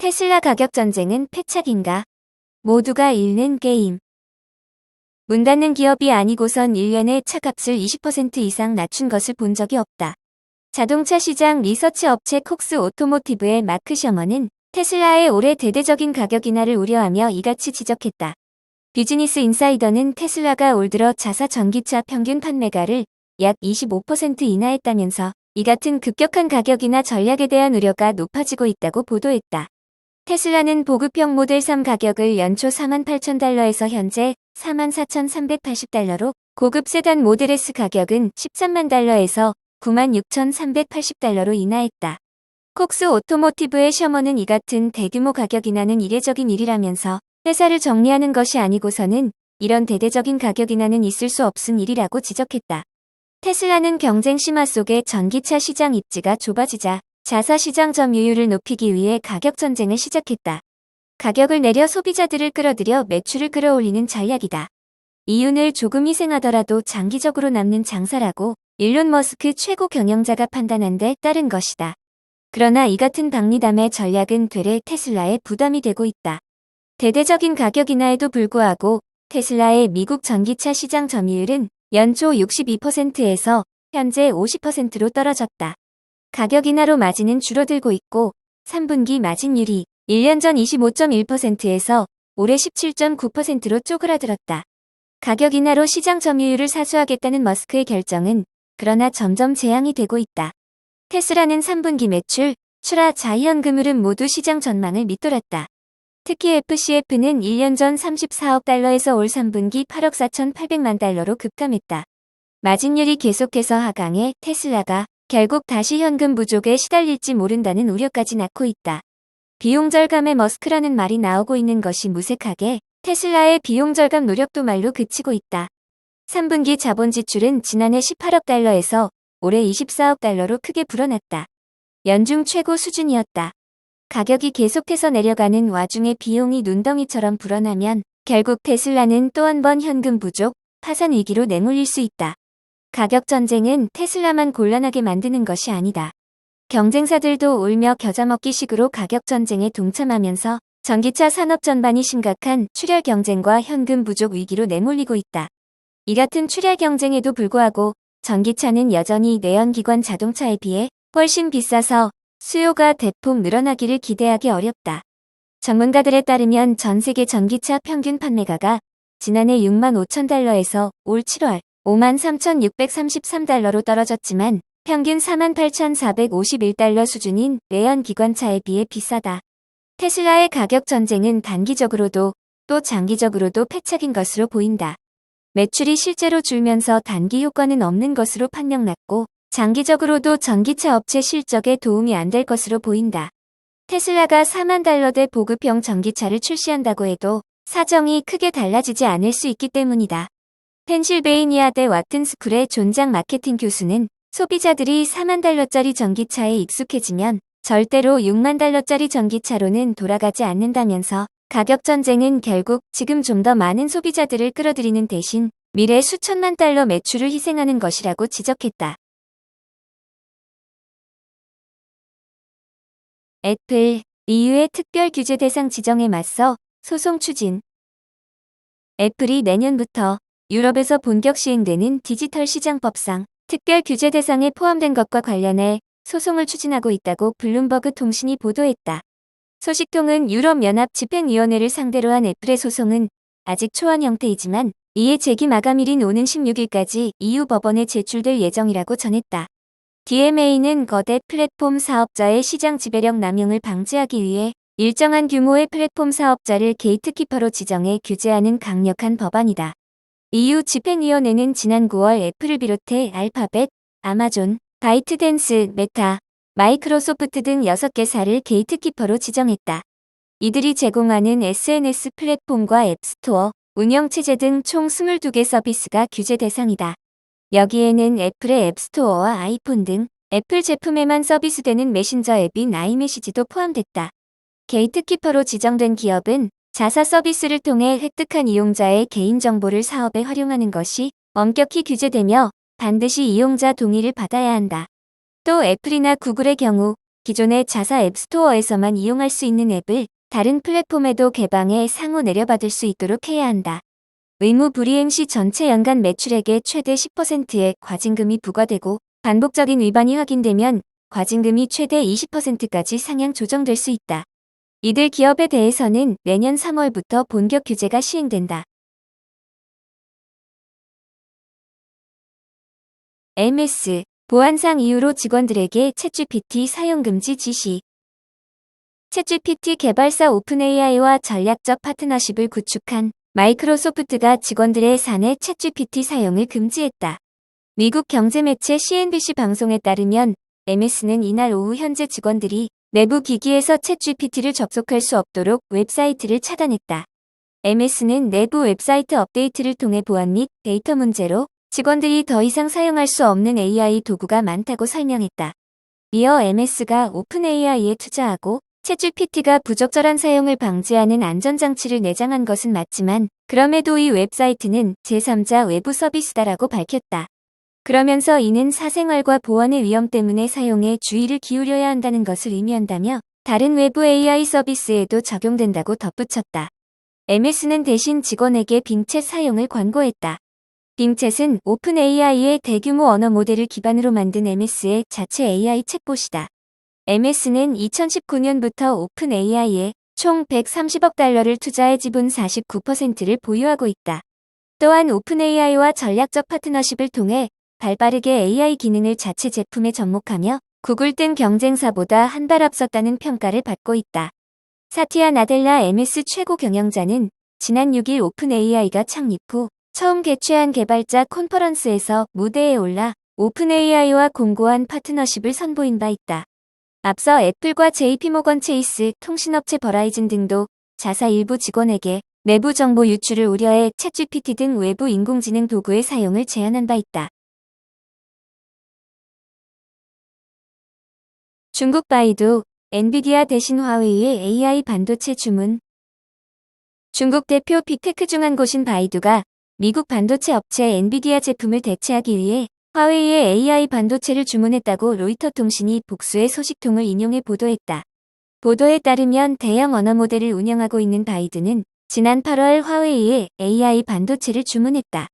테슬라 가격 전쟁은 패착인가? 모두가 잃는 게임. 문 닫는 기업이 아니고선 1년에 차값을 20% 이상 낮춘 것을 본 적이 없다. 자동차 시장 리서치 업체 콕스 오토모티브의 마크 셔먼은 테슬라의 올해 대대적인 가격 인하를 우려하며 이같이 지적했다. 비즈니스 인사이더는 테슬라가 올 들어 자사 전기차 평균 판매가를 약 25% 인하했다면서 이 같은 급격한 가격 인하 전략에 대한 우려가 높아지고 있다고 보도했다. 테슬라는 보급형 모델 3 가격을 연초 48,000달러에서 현재 44,380달러로, 고급 세단 모델 S 가격은 13만 달러에서 96,380달러로 인하했다. 콕스 오토모티브의 셔먼은 이 같은 대규모 가격 인하는 이례적인 일이라면서 회사를 정리하는 것이 아니고서는 이런 대대적인 가격 인하는 있을 수 없은 일이라고 지적했다. 테슬라는 경쟁 심화 속에 전기차 시장 입지가 좁아지자 자사 시장 점유율을 높이기 위해 가격 전쟁을 시작했다. 가격을 내려 소비자들을 끌어들여 매출을 끌어올리는 전략이다. 이윤을 조금 희생하더라도 장기적으로 남는 장사라고 일론 머스크 최고 경영자가 판단한 데 따른 것이다. 그러나 이 같은 박리담의 전략은 되레 테슬라에 부담이 되고 있다. 대대적인 가격 인하에도 불구하고 테슬라의 미국 전기차 시장 점유율은 연초 62%에서 현재 50%로 떨어졌다. 가격 인하로 마진은 줄어들고 있고 3분기 마진율이 1년 전 25.1%에서 올해 17.9%로 쪼그라들었다. 가격 인하로 시장 점유율을 사수하겠다는 머스크의 결정은 그러나 점점 재앙이 되고 있다. 테슬라는 3분기 매출, 출하, 자이언금 흐름 모두 시장 전망을 밑돌았다. 특히 FCF는 1년 전 34억 달러에서 올 3분기 8억 4,800만 달러로 급감했다. 마진율이 계속해서 하강해 테슬라가 결국 다시 현금 부족에 시달릴지 모른다는 우려까지 낳고 있다. 비용 절감의 머스크라는 말이 나오고 있는 것이 무색하게 테슬라의 비용 절감 노력도 말로 그치고 있다. 3분기 자본 지출은 지난해 18억 달러에서 올해 24억 달러로 크게 불어났다. 연중 최고 수준이었다. 가격이 계속해서 내려가는 와중에 비용이 눈덩이처럼 불어나면 결국 테슬라는 또 한 번 현금 부족, 파산 위기로 내몰릴 수 있다. 가격 전쟁은 테슬라만 곤란하게 만드는 것이 아니다. 경쟁사들도 울며 겨자 먹기 식으로 가격 전쟁에 동참하면서 전기차 산업 전반이 심각한 출혈 경쟁과 현금 부족 위기로 내몰리고 있다. 이 같은 출혈 경쟁에도 불구하고 전기차는 여전히 내연기관 자동차에 비해 훨씬 비싸서 수요가 대폭 늘어나기를 기대하기 어렵다. 전문가들에 따르면 전 세계 전기차 평균 판매가가 지난해 65,000달러에서 올 7월 53,633달러로 떨어졌지만 평균 48,451달러 수준인 내연기관차에 비해 비싸다. 테슬라의 가격 전쟁은 단기적으로도 또 장기적으로도 패착인 것으로 보인다. 매출이 실제로 줄면서 단기 효과는 없는 것으로 판명났고 장기적으로도 전기차 업체 실적에 도움이 안 될 것으로 보인다. 테슬라가 4만 달러대 보급형 전기차를 출시한다고 해도 사정이 크게 달라지지 않을 수 있기 때문이다. 펜실베이니아대 와튼스쿨의 존장 마케팅 교수는 소비자들이 4만 달러짜리 전기차에 익숙해지면 절대로 6만 달러짜리 전기차로는 돌아가지 않는다면서 가격 전쟁은 결국 지금 좀 더 많은 소비자들을 끌어들이는 대신 미래 수천만 달러 매출을 희생하는 것이라고 지적했다. 애플, EU의 특별 규제 대상 지정에 맞서 소송 추진. 애플이 내년부터 유럽에서 본격 시행되는 디지털 시장법상 특별 규제 대상에 포함된 것과 관련해 소송을 추진하고 있다고 블룸버그 통신이 보도했다. 소식통은 유럽연합 집행위원회를 상대로 한 애플의 소송은 아직 초안 형태이지만 이에 제기 마감일인 오는 16일까지 EU 법원에 제출될 예정이라고 전했다. DMA는 거대 플랫폼 사업자의 시장 지배력 남용을 방지하기 위해 일정한 규모의 플랫폼 사업자를 게이트키퍼로 지정해 규제하는 강력한 법안이다. EU 집행위원회는 지난 9월 애플을 비롯해 알파벳, 아마존, 바이트댄스, 메타, 마이크로소프트 등 6개사를 게이트키퍼로 지정했다. 이들이 제공하는 SNS 플랫폼과 앱스토어, 운영체제 등 총 22개 서비스가 규제 대상이다. 여기에는 애플의 앱스토어와 아이폰 등 애플 제품에만 서비스되는 메신저 앱인 아이메시지도 포함됐다. 게이트키퍼로 지정된 기업은 자사 서비스를 통해 획득한 이용자의 개인정보를 사업에 활용하는 것이 엄격히 규제되며 반드시 이용자 동의를 받아야 한다. 또 애플이나 구글의 경우 기존의 자사 앱스토어에서만 이용할 수 있는 앱을 다른 플랫폼에도 개방해 상호 내려받을 수 있도록 해야 한다. 의무 불이행 시 전체 연간 매출액의 최대 10%의 과징금이 부과되고 반복적인 위반이 확인되면 과징금이 최대 20%까지 상향 조정될 수 있다. 이들 기업에 대해서는 내년 3월부터 본격 규제가 시행된다. MS, 보안상 이유로 직원들에게 챗GPT 사용 금지 지시. 챗GPT 개발사 오픈AI와 전략적 파트너십을 구축한 마이크로소프트가 직원들의 사내 챗GPT 사용을 금지했다. 미국 경제매체 CNBC 방송에 따르면 MS는 이날 오후 현재 직원들이 내부 기기에서 챗GPT를 접속할 수 없도록 웹사이트를 차단했다. MS는 내부 웹사이트 업데이트를 통해 보안 및 데이터 문제로 직원들이 더 이상 사용할 수 없는 AI 도구가 많다고 설명했다. 이어 MS가 오픈AI에 투자하고 챗GPT가 부적절한 사용을 방지하는 안전장치를 내장한 것은 맞지만 그럼에도 이 웹사이트는 제3자 외부 서비스다라고 밝혔다. 그러면서 이는 사생활과 보안의 위험 때문에 사용에 주의를 기울여야 한다는 것을 의미한다며 다른 외부 AI 서비스에도 적용된다고 덧붙였다. MS는 대신 직원에게 빙챗 사용을 권고했다. 빙챗은 오픈AI의 대규모 언어 모델을 기반으로 만든 MS의 자체 AI 챗봇이다. MS는 2019년부터 오픈AI에 총 130억 달러를 투자해 지분 49%를 보유하고 있다. 또한 오픈AI와 전략적 파트너십을 통해 발빠르게 AI 기능을 자체 제품에 접목하며 구글 등 경쟁사보다 한 발 앞섰다는 평가를 받고 있다. 사티아 나델라 MS 최고 경영자는 지난 6일 오픈AI가 창립 후 처음 개최한 개발자 컨퍼런스에서 무대에 올라 오픈AI와 공고한 파트너십을 선보인 바 있다. 앞서 애플과 JP모건 체이스, 통신업체 버라이즌 등도 자사 일부 직원에게 내부 정보 유출을 우려해 챗GPT 등 외부 인공지능 도구의 사용을 제한한 바 있다. 중국 바이두, 엔비디아 대신 화웨이의 AI 반도체 주문. 중국 대표 빅테크 중 한 곳인 바이두가 미국 반도체 업체 엔비디아 제품을 대체하기 위해 화웨이의 AI 반도체를 주문했다고 로이터 통신이 복수의 소식통을 인용해 보도했다. 보도에 따르면 대형 언어 모델을 운영하고 있는 바이두는 지난 8월 화웨이의 AI 반도체를 주문했다.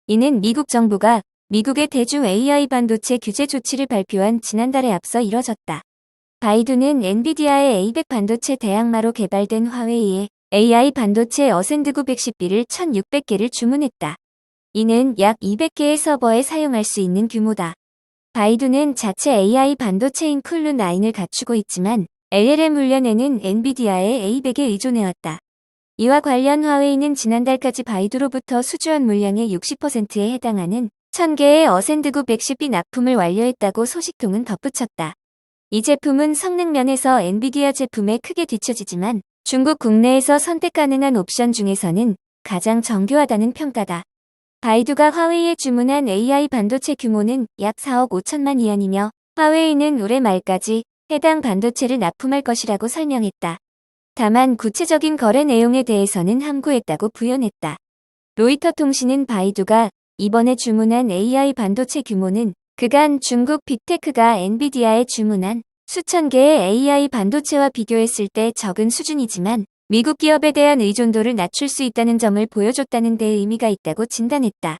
이는 미국 정부가 미국의 대중 AI 반도체 규제 조치를 발표한 지난달에 앞서 이뤄졌다. 바이두는 엔비디아의 A100 반도체 대항마로 개발된 화웨이의 AI 반도체 어센드 910B를 1600개를 주문했다. 이는 약 200개의 서버에 사용할 수 있는 규모다. 바이두는 자체 AI 반도체인 쿨루9을 갖추고 있지만 LLM 훈련에는 엔비디아의 A100에 의존해왔다. 이와 관련 화웨이는 지난달까지 바이두로부터 수주한 물량의 60%에 해당하는 1000개의 어센드 910B 납품을 완료했다고 소식통은 덧붙였다. 이 제품은 성능 면에서 엔비디아 제품에 크게 뒤처지지만 중국 국내에서 선택 가능한 옵션 중에서는 가장 정교하다는 평가다. 바이두가 화웨이에 주문한 AI 반도체 규모는 약 4억 5천만 위안이며 화웨이는 올해 말까지 해당 반도체를 납품할 것이라고 설명했다. 다만 구체적인 거래 내용에 대해서는 함구했다고 부연했다. 로이터 통신은 바이두가 이번에 주문한 AI 반도체 규모는 그간 중국 빅테크가 엔비디아에 주문한 수천 개의 AI 반도체와 비교했을 때 적은 수준이지만 미국 기업에 대한 의존도를 낮출 수 있다는 점을 보여줬다는 데 의미가 있다고 진단했다.